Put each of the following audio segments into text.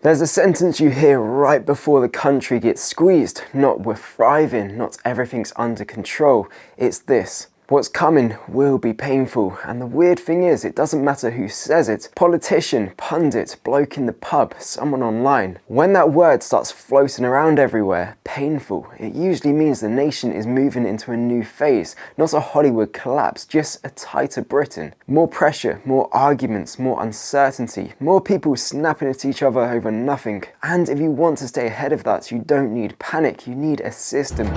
There's a sentence you hear right before the country gets squeezed, not we're thriving, not everything's under control. It's this: what's coming will be painful. And the weird thing is, it doesn't matter who says it. Politician, pundit, bloke in the pub, someone online. When that word starts floating around everywhere, painful, it usually means the nation is moving into a new phase, not a Hollywood collapse, just a tighter Britain. More pressure, more arguments, more uncertainty, more people snapping at each other over nothing. And if you want to stay ahead of that, you don't need panic, you need a system.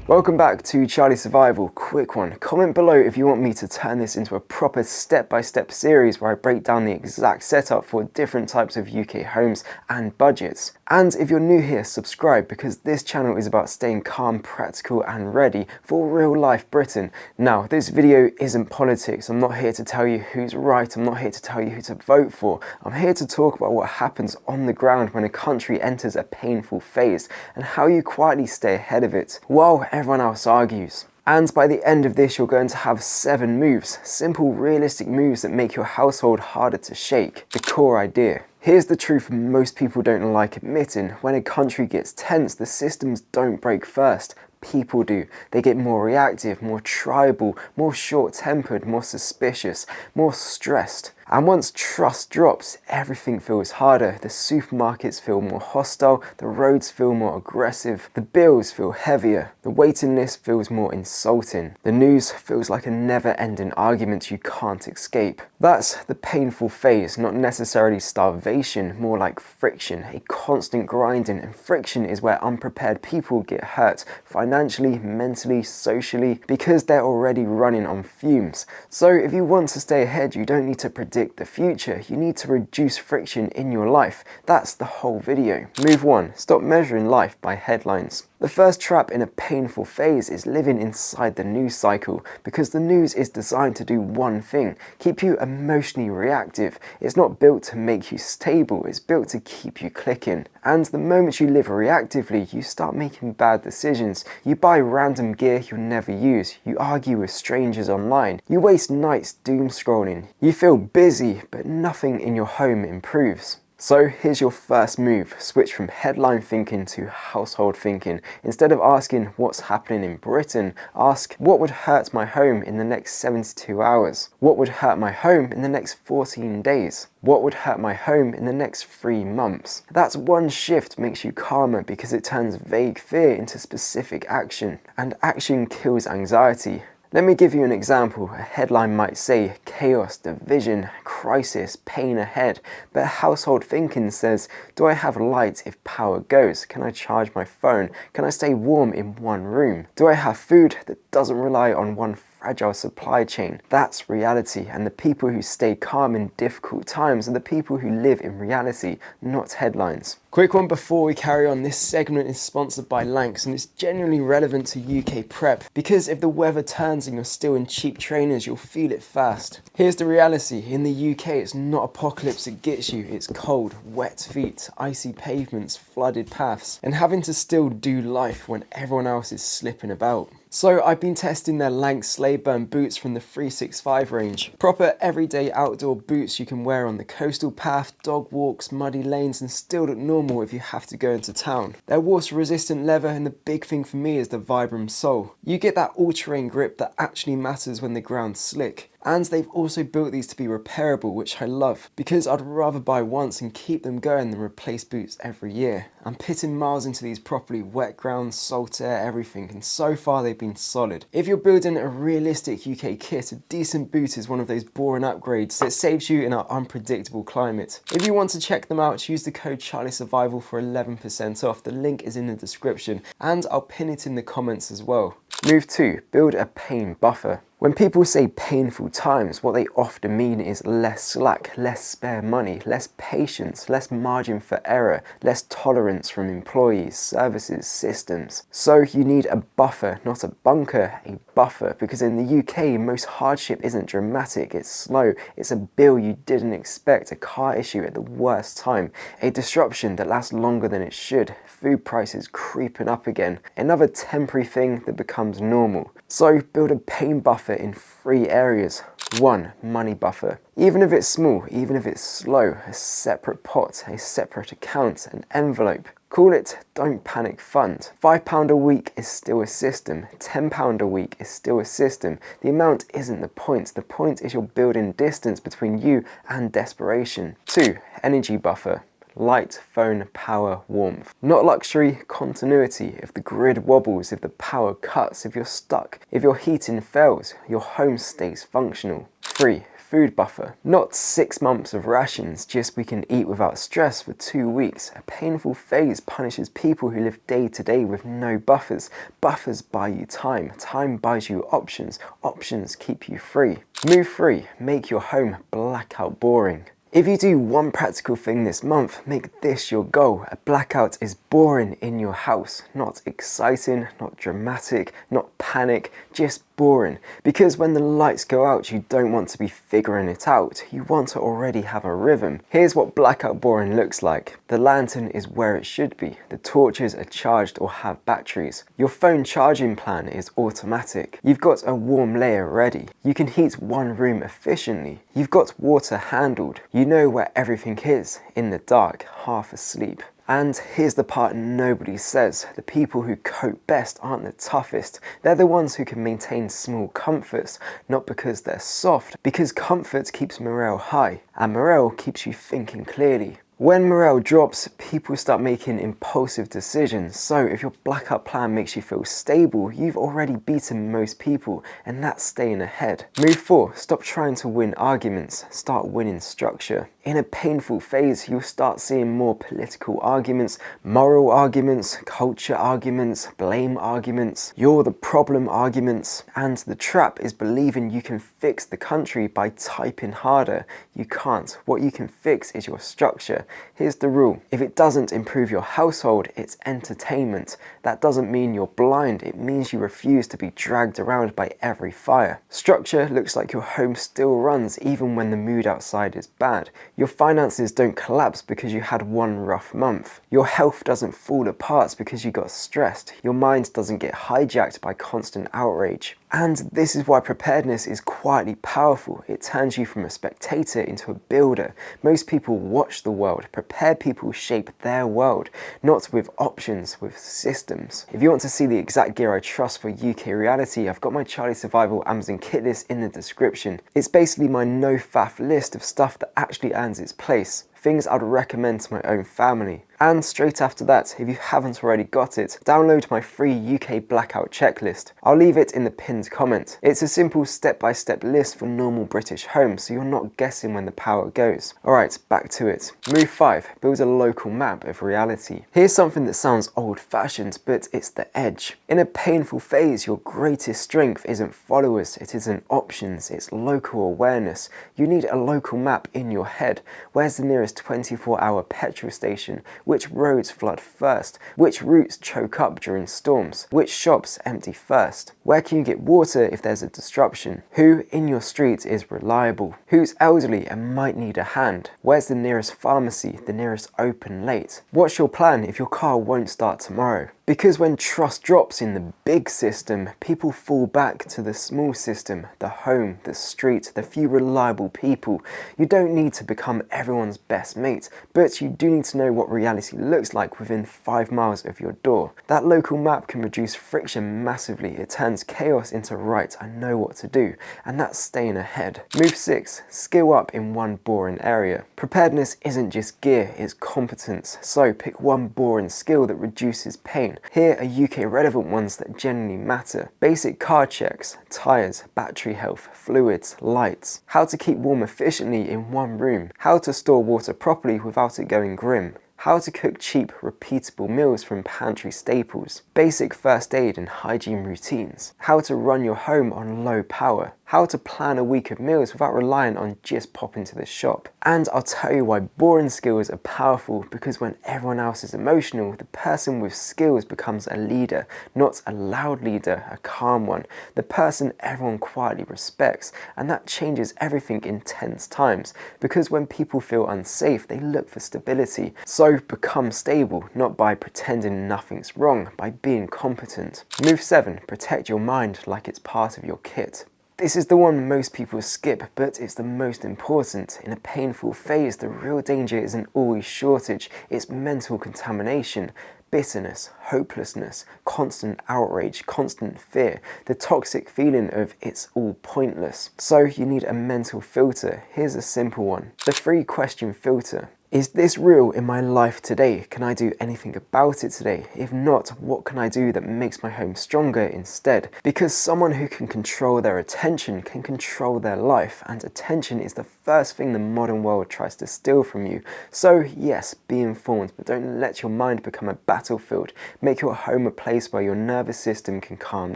Welcome back to Charlie Survival. Quick one, comment below if you want me to turn this into a proper step-by-step series where I break down the exact setup for different types of UK homes and budgets. And if you're new here, subscribe, because this channel is about staying calm, practical and ready for real life Britain. Now, this video isn't politics. I'm not here to tell you who's right. I'm not here to tell you who to vote for. I'm here to talk about what happens on the ground when a country enters a painful phase and how you quietly stay ahead of it while everyone else argues. And by the end of this, you're going to have 7 moves, simple, realistic moves that make your household harder to shake. The core idea. Here's the truth most people don't like admitting: when a country gets tense, the systems don't break first. People do. They get more reactive, more tribal, more short-tempered, more suspicious, more stressed. And once trust drops, everything feels harder. The supermarkets feel more hostile, the roads feel more aggressive, the bills feel heavier, the waiting list feels more insulting, the news feels like a never-ending argument you can't escape. That's the painful phase, not necessarily starvation, more like friction, a constant grinding, and friction is where unprepared people get hurt, financially, mentally, socially, because they're already running on fumes. So if you want to stay ahead, you don't need to predict the future, you need to reduce friction in your life. That's the whole video. Move 1. Stop measuring life by headlines. The first trap in a painful phase is living inside the news cycle, because the news is designed to do one thing: keep you emotionally reactive. It's not built to make you stable, it's built to keep you clicking. And the moment you live reactively, you start making bad decisions. You buy random gear you'll never use, you argue with strangers online, you waste nights doom scrolling, you feel busy but nothing in your home improves. So here's your first move: switch from headline thinking to household thinking. Instead of asking what's happening in Britain, ask what would hurt my home in the next 72 hours? What would hurt my home in the next 14 days? What would hurt my home in the next 3 months? That's one shift makes you calmer, because it turns vague fear into specific action. And action kills anxiety. Let me give you an example. A headline might say chaos, division, crisis, pain ahead, but household thinking says, do I have light if power goes? Can I charge my phone? Can I stay warm in one room? Do I have food that doesn't rely on one fragile supply chain? That's reality, and the people who stay calm in difficult times are the people who live in reality, not headlines. Quick one before we carry on: this segment is sponsored by LANX, and it's genuinely relevant to UK prep, because if the weather turns and you're still in cheap trainers, you'll feel it fast. Here's the reality: in the UK, it's not apocalypse that gets you, it's cold, wet feet, icy pavements, flooded paths, and having to still do life when everyone else is slipping about. So I've been testing their LANX Slaidburn boots from the 365 range. Proper everyday outdoor boots you can wear on the coastal path, dog walks, muddy lanes, and still look normal if you have to go into town. They're water resistant leather, and the big thing for me is the Vibram sole. You get that all-terrain grip that actually matters when the ground's slick. And they've also built these to be repairable, which I love, because I'd rather buy once and keep them going than replace boots every year. I'm pitting miles into these properly: wet ground, salt air, everything, and so far they've been solid. If you're building a realistic UK kit, a decent boot is one of those boring upgrades that saves you in our unpredictable climate. If you want to check them out, use the code CharlieSurvival for 11% off. The link is in the description, and I'll pin it in the comments as well. Move 2. Build a pain buffer. When people say painful times, what they often mean is less slack, less spare money, less patience, less margin for error, less tolerance from employees, services, systems. So you need a buffer, not a bunker, a buffer, because in the UK, most hardship isn't dramatic, it's slow, it's a bill you didn't expect, a car issue at the worst time, a disruption that lasts longer than it should, food prices creeping up again, another temporary thing that becomes normal. So build a pain buffer in 3 areas. 1. Money buffer. Even if it's small, even if it's slow, a separate pot, a separate account, an envelope. Call it Don't Panic Fund. £5 a week is still a system. £10 a week is still a system. The amount isn't the point. The point is you're building distance between you and desperation. 2. Energy buffer. Light, phone, power, warmth. Not luxury, continuity. If the grid wobbles, if the power cuts, if you're stuck, if your heating fails, your home stays functional. 3. Food buffer. Not 6 months of rations, just we can eat without stress for 2 weeks. A painful phase punishes people who live day to day with no buffers. Buffers buy you time. Time buys you options. Options keep you free. Move free. Make your home blackout boring. If you do one practical thing this month, make this your goal. A blackout is boring in your house. Not exciting, not dramatic, not panic, just boring. Because when the lights go out, you don't want to be figuring it out. You want to already have a rhythm. Here's what blackout boring looks like. The lantern is where it should be. The torches are charged or have batteries. Your phone charging plan is automatic. You've got a warm layer ready. You can heat one room efficiently. You've got water handled. You know where everything is, in the dark, half asleep. And here's the part nobody says. The people who cope best aren't the toughest. They're the ones who can maintain small comforts, not because they're soft, because comfort keeps morale high, and morale keeps you thinking clearly. When morale drops, people start making impulsive decisions. So if your blackout plan makes you feel stable, you've already beaten most people, and that's staying ahead. Move 4. Stop trying to win arguments. Start winning structure. In a painful phase, you'll start seeing more political arguments, moral arguments, culture arguments, blame arguments, you're the problem arguments. And the trap is believing you can fix the country by typing harder. You can't. What you can fix is your structure. Here's the rule. If it doesn't improve your household, it's entertainment. That doesn't mean you're blind. It means you refuse to be dragged around by every fire. Structure looks like your home still runs even when the mood outside is bad. Your finances don't collapse because you had one rough month. Your health doesn't fall apart because you got stressed. Your mind doesn't get hijacked by constant outrage. And this is why preparedness is quietly powerful. It turns you from a spectator into a builder. Most people watch the world. Prepared people shape their world, not with options, with systems. If you want to see the exact gear I trust for UK reality, I've got my Charlie Survival Amazon kit list in the description. It's basically my no faff list of stuff that actually earns its place. Things I'd recommend to my own family. And straight after that, if you haven't already got it, download my free UK blackout checklist. I'll leave it in the pinned comment. It's a simple step-by-step list for normal British homes, so you're not guessing when the power goes. Alright, back to it. Move 5. Build a local map of reality. Here's something that sounds old-fashioned, but it's the edge. In a painful phase, your greatest strength isn't followers, it isn't options, it's local awareness. You need a local map in your head. Where's the nearest 24-hour petrol station? Which roads flood first? Which routes choke up during storms? Which shops empty first? Where can you get water if there's a disruption? Who in your street is reliable? Who's elderly and might need a hand? Where's the nearest pharmacy, the nearest open late? What's your plan if your car won't start tomorrow? Because when trust drops in the big system, people fall back to the small system, the home, the street, the few reliable people. You don't need to become everyone's best mate, but you do need to know what reality looks like within 5 miles of your door. That local map can reduce friction massively. It turns chaos into right, I know what to do, and that's staying ahead. Move 6. Skill up in one boring area. Preparedness isn't just gear, it's competence. So pick one boring skill that reduces pain. Here are UK relevant ones that genuinely matter. Basic car checks, tyres, battery health, fluids, lights. How to keep warm efficiently in one room. How to store water properly without it going grim. How to cook cheap, repeatable meals from pantry staples. Basic first aid and hygiene routines. How to run your home on low power. How to plan a week of meals without relying on just popping to the shop. And I'll tell you why boring skills are powerful, because when everyone else is emotional, the person with skills becomes a leader, not a loud leader, a calm one. The person everyone quietly respects, and that changes everything in tense times, because when people feel unsafe, they look for stability. So become stable, not by pretending nothing's wrong, by being competent. Move 7. Protect your mind like it's part of your kit. This is the one most people skip, but it's the most important. In a painful phase, the real danger isn't always shortage, it's mental contamination. Bitterness, hopelessness, constant outrage, constant fear, the toxic feeling of it's all pointless. So you need a mental filter. Here's a simple one. The 3-question filter. Is this real in my life today? Can I do anything about it today? If not, what can I do that makes my home stronger instead? Because someone who can control their attention can control their life, and attention is the first thing the modern world tries to steal from you. So yes, be informed, but don't let your mind become a battlefield. Make your home a place where your nervous system can calm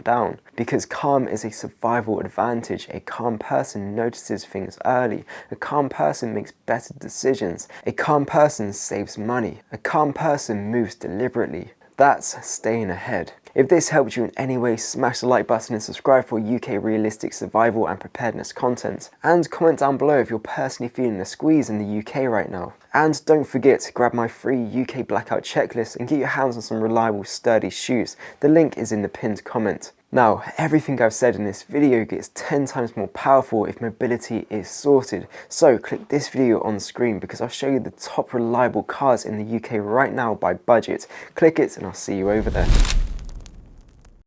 down. Because calm is a survival advantage. A calm person notices things early. A calm person makes better decisions. A calm person saves money. A calm person moves deliberately. That's staying ahead. If this helped you in any way, smash the like button and subscribe for UK realistic survival and preparedness content. And comment down below if you're personally feeling a squeeze in the UK right now. And don't forget to grab my free UK blackout checklist and get your hands on some reliable, sturdy shoes. The link is in the pinned comment. Now, everything I've said in this video gets 10 times more powerful if mobility is sorted. So click this video on screen because I'll show you the top reliable cars in the UK right now by budget. Click it and I'll see you over there.